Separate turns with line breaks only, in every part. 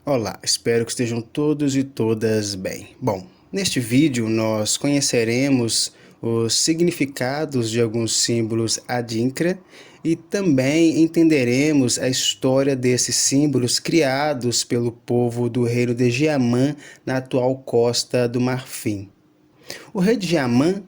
Olá, espero que estejam todos e todas bem. Bom, neste vídeo nós conheceremos os significados de alguns símbolos adinkra e também entenderemos a história desses símbolos criados pelo povo do reino de Jiamã na atual Costa do Marfim. O rei de Jiamã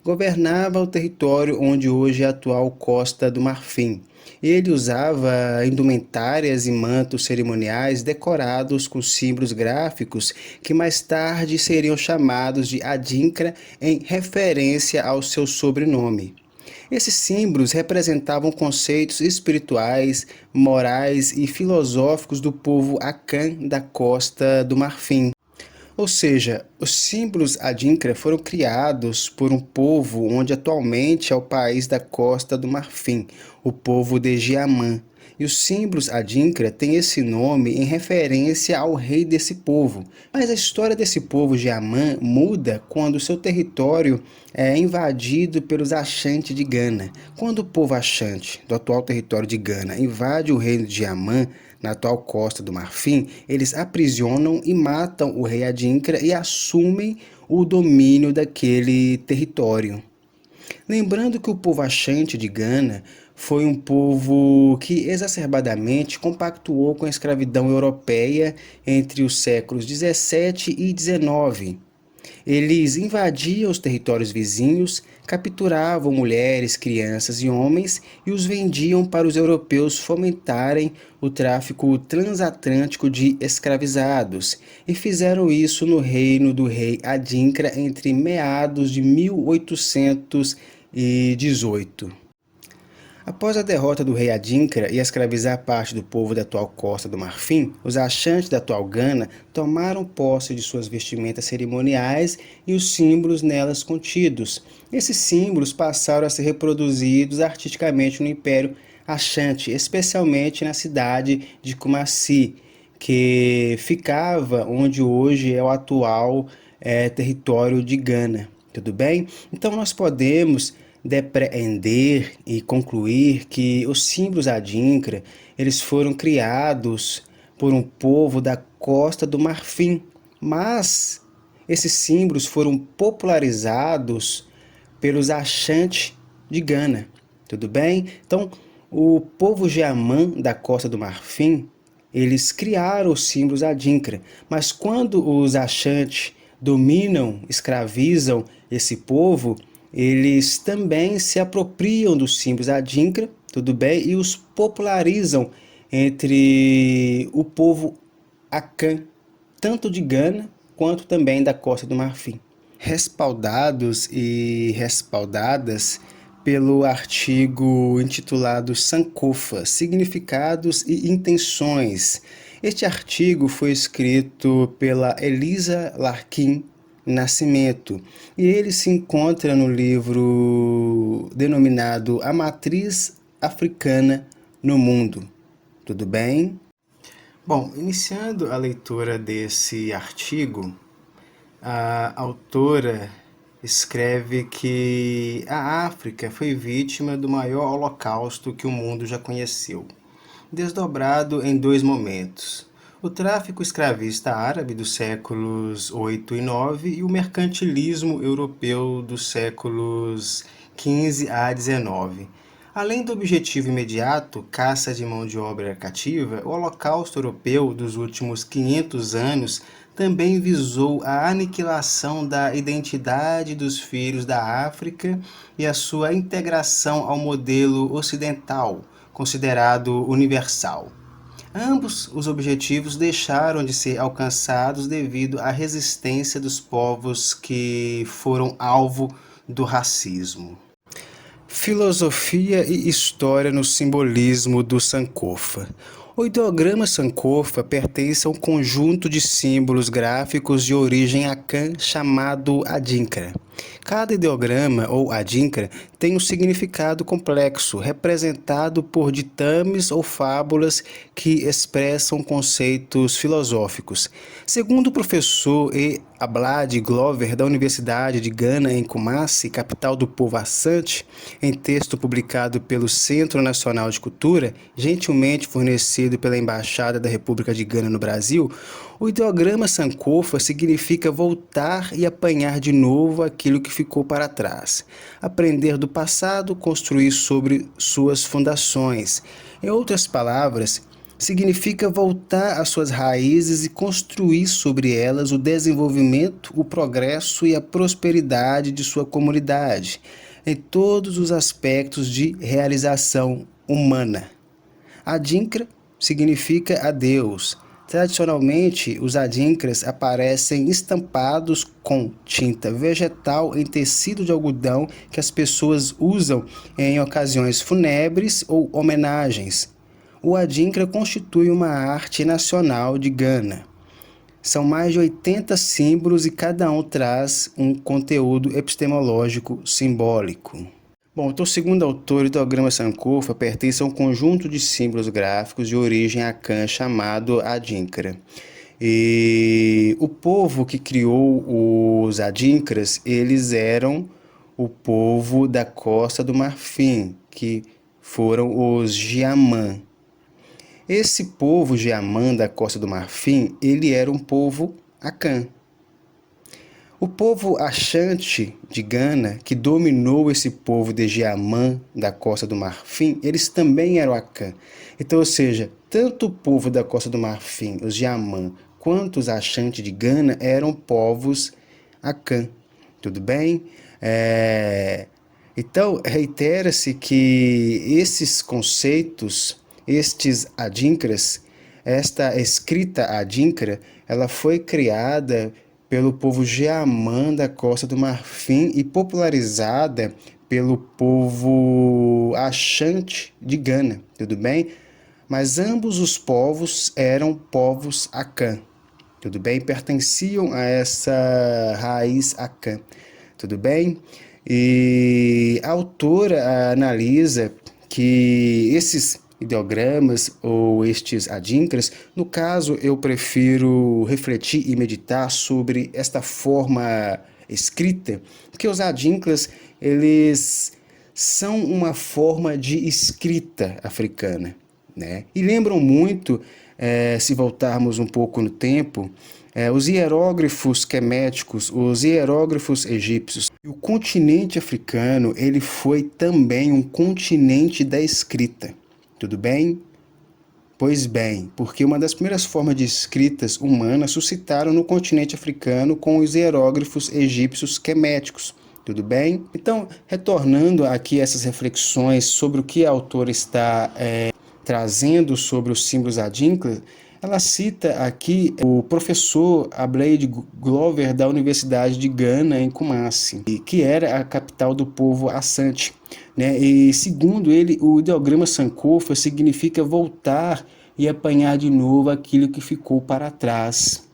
governava o território onde hoje é a atual Costa do Marfim. Ele usava indumentárias e mantos cerimoniais decorados com símbolos gráficos que mais tarde seriam chamados de adinkra em referência ao seu sobrenome. Esses símbolos representavam conceitos espirituais, morais e filosóficos do povo Akan da Costa do Marfim. Ou seja, os símbolos adinkra foram criados por um povo onde atualmente é o país da Costa do Marfim, o povo de Jiamã. E os símbolos adinkra têm esse nome em referência ao rei desse povo. Mas a história desse povo Jiamã muda quando seu território é invadido pelos Ashanti de Gana. Quando o povo Ashanti, do atual território de Gana, invade o reino de Jiamã, na atual Costa do Marfim, eles aprisionam e matam o rei adinkra e assumem o domínio daquele território. Lembrando que o povo Ashanti de Gana foi um povo que exacerbadamente compactuou com a escravidão europeia entre os séculos 17 e 19. Eles invadiam os territórios vizinhos, capturavam mulheres, crianças e homens e os vendiam para os europeus fomentarem o tráfico transatlântico de escravizados, e fizeram isso no reino do rei adinkra entre meados de 1818. Após a derrota do rei adinkra e escravizar parte do povo da atual Costa do Marfim, os Ashanti da atual Gana tomaram posse de suas vestimentas cerimoniais e os símbolos nelas contidos. Esses símbolos passaram a ser reproduzidos artisticamente no Império Ashanti, especialmente na cidade de Kumasi, que ficava onde hoje é o atual território de Gana. Tudo bem? Então nós podemos depreender e concluir que os símbolos adinkra eles foram criados por um povo da Costa do Marfim, mas esses símbolos foram popularizados pelos Ashanti de Gana, tudo bem? Então, o povo Jiamã da Costa do Marfim, eles criaram os símbolos adinkra, mas quando os Ashanti dominam, escravizam esse povo, eles também se apropriam dos símbolos adinkra, tudo bem? E os popularizam entre o povo Akan, tanto de Gana quanto também da Costa do Marfim. Respaldados e respaldadas pelo artigo intitulado Sankofa, Significados e Intenções. Este artigo foi escrito pela Elisa Larkin Nascimento, e ele se encontra no livro denominado A Matriz Africana no Mundo. Tudo bem? Bom, iniciando a leitura desse artigo, a autora escreve que a África foi vítima do maior holocausto que o mundo já conheceu, desdobrado em dois momentos: o tráfico escravista árabe dos séculos 8 e 9 e o mercantilismo europeu dos séculos 15 a 19. Além do objetivo imediato, caça de mão de obra cativa, o Holocausto Europeu dos últimos 500 anos também visou a aniquilação da identidade dos filhos da África e a sua integração ao modelo ocidental, considerado universal. Ambos os objetivos deixaram de ser alcançados devido à resistência dos povos que foram alvo do racismo. Filosofia e história no simbolismo do Sankofa. O ideograma Sankofa pertence a um conjunto de símbolos gráficos de origem Akan chamado adinkra. Cada ideograma ou adinkra tem um significado complexo, representado por ditames ou fábulas que expressam conceitos filosóficos. Segundo o professor E. Ablade Glover, da Universidade de Gana, em Kumasi, capital do povo Asante, em texto publicado pelo Centro Nacional de Cultura, gentilmente fornecido pela Embaixada da República de Gana no Brasil, o ideograma Sankofa significa voltar e apanhar de novo aquilo que ficou para trás. Aprender do passado, construir sobre suas fundações. Em outras palavras, significa voltar às suas raízes e construir sobre elas o desenvolvimento, o progresso e a prosperidade de sua comunidade, em todos os aspectos de realização humana. Adinkra significa adeus. Tradicionalmente, os adinkras aparecem estampados com tinta vegetal em tecido de algodão que as pessoas usam em ocasiões fúnebres ou homenagens. O adinkra constitui uma arte nacional de Gana. São mais de 80 símbolos e cada um traz um conteúdo epistemológico simbólico. Bom, então, segundo o autor, o ideograma Sankofa pertence a um conjunto de símbolos gráficos de origem Akan chamado adinkra. E o povo que criou os adinkras, eles eram o povo da Costa do Marfim, que foram os Giamã. Esse povo Giamã da Costa do Marfim, ele era um povo Akan. O povo Ashanti de Gana, que dominou esse povo de Giamã da Costa do Marfim, eles também eram Akan. Então, ou seja, tanto o povo da Costa do Marfim, os Giamã, quanto os Ashanti de Gana eram povos Akan. Tudo bem? Então, reitera-se que esses conceitos, estes adinkras, esta escrita adinkra, ela foi criada pelo povo Giamã da Costa do Marfim e popularizada pelo povo Ashanti de Gana, tudo bem? Mas ambos os povos eram povos Akan, tudo bem? Pertenciam a essa raiz Akan, tudo bem? E a autora analisa que esses ideogramas ou estes adinkras, no caso eu prefiro refletir e meditar sobre esta forma escrita, porque os adinkras eles são uma forma de escrita africana, né? E lembram muito, se voltarmos um pouco no tempo, os hieróglifos queméticos, os hieróglifos egípcios. E o continente africano ele foi também um continente da escrita. Tudo bem? Pois bem, porque uma das primeiras formas de escritas humanas suscitaram no continente africano com os hieróglifos egípcios queméticos. Tudo bem? Então, retornando aqui essas reflexões sobre o que a autora está trazendo sobre os símbolos adinkras, ela cita aqui o professor Ablade Glover da Universidade de Gana, em Kumasi, que era a capital do povo Asante. Né? E segundo ele, o ideograma Sankofa significa voltar e apanhar de novo aquilo que ficou para trás.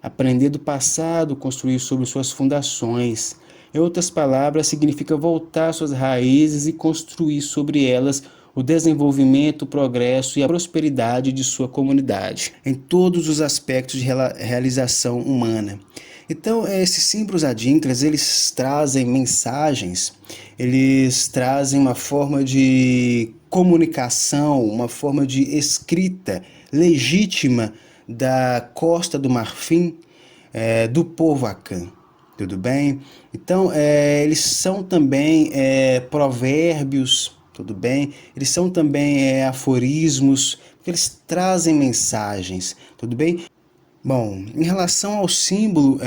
Aprender do passado, construir sobre suas fundações. Em outras palavras, significa voltar às suas raízes e construir sobre elas o desenvolvimento, o progresso e a prosperidade de sua comunidade, em todos os aspectos de realização humana. Então, esses símbolos adinkras, eles trazem mensagens, eles trazem uma forma de comunicação, uma forma de escrita legítima da Costa do Marfim, do povo Akan. Tudo bem? Então, eles são também provérbios, tudo bem? Eles são também aforismos, porque eles trazem mensagens, tudo bem? Bom, em relação ao símbolo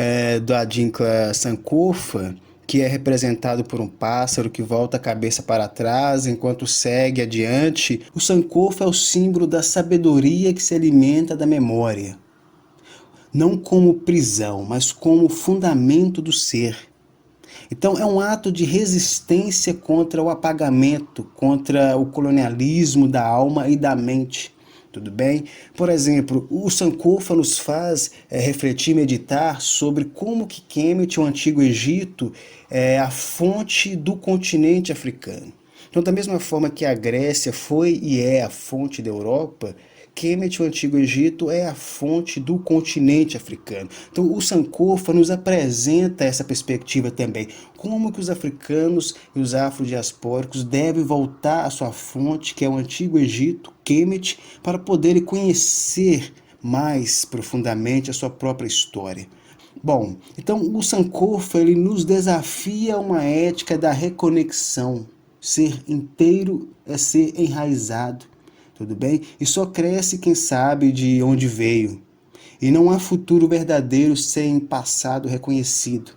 do adinkra Sankofa, que é representado por um pássaro que volta a cabeça para trás enquanto segue adiante, o Sankofa é o símbolo da sabedoria que se alimenta da memória. Não como prisão, mas como fundamento do ser. Então, é um ato de resistência contra o apagamento, contra o colonialismo da alma e da mente. Tudo bem? Por exemplo, o Sankofa nos faz refletir e meditar sobre como que Kemet, o Antigo Egito, é a fonte do continente africano. Então, da mesma forma que a Grécia foi e é a fonte da Europa, Kemet, o Antigo Egito, é a fonte do continente africano. Então, o Sankofa nos apresenta essa perspectiva também. Como que os africanos e os afrodiaspóricos devem voltar à sua fonte, que é o Antigo Egito, Kemet, para poderem conhecer mais profundamente a sua própria história. Bom, então o Sankofa ele nos desafia a uma ética da reconexão. Ser inteiro é ser enraizado, tudo bem? E só cresce quem sabe de onde veio. E não há futuro verdadeiro sem passado reconhecido.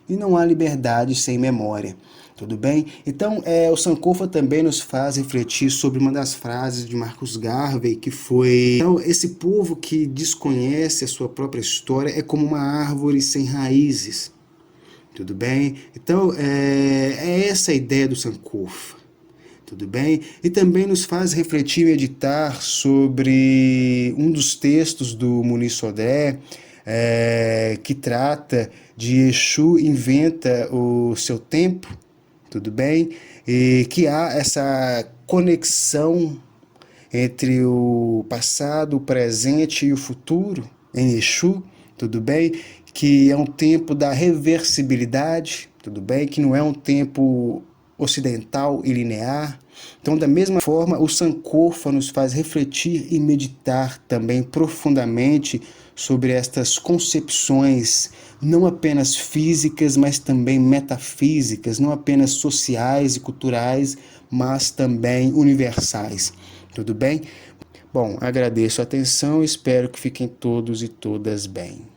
E não há liberdade sem memória. Tudo bem? Então, o Sankofa também nos faz refletir sobre uma das frases de Marcus Garvey, que foi: então, esse povo que desconhece a sua própria história é como uma árvore sem raízes. Tudo bem? Então, é essa a ideia do Sankofa. Tudo bem? E também nos faz refletir e meditar sobre um dos textos do Muniz Sodré, que trata de Exu inventa o seu tempo, tudo bem? E que há essa conexão entre o passado, o presente e o futuro em Exu, tudo bem? Que é um tempo da reversibilidade, tudo bem? Que não é um tempo ocidental e linear. Então, da mesma forma, o Sankofa nos faz refletir e meditar também profundamente sobre estas concepções, não apenas físicas, mas também metafísicas, não apenas sociais e culturais, mas também universais. Tudo bem? Bom, agradeço a atenção e espero que fiquem todos e todas bem.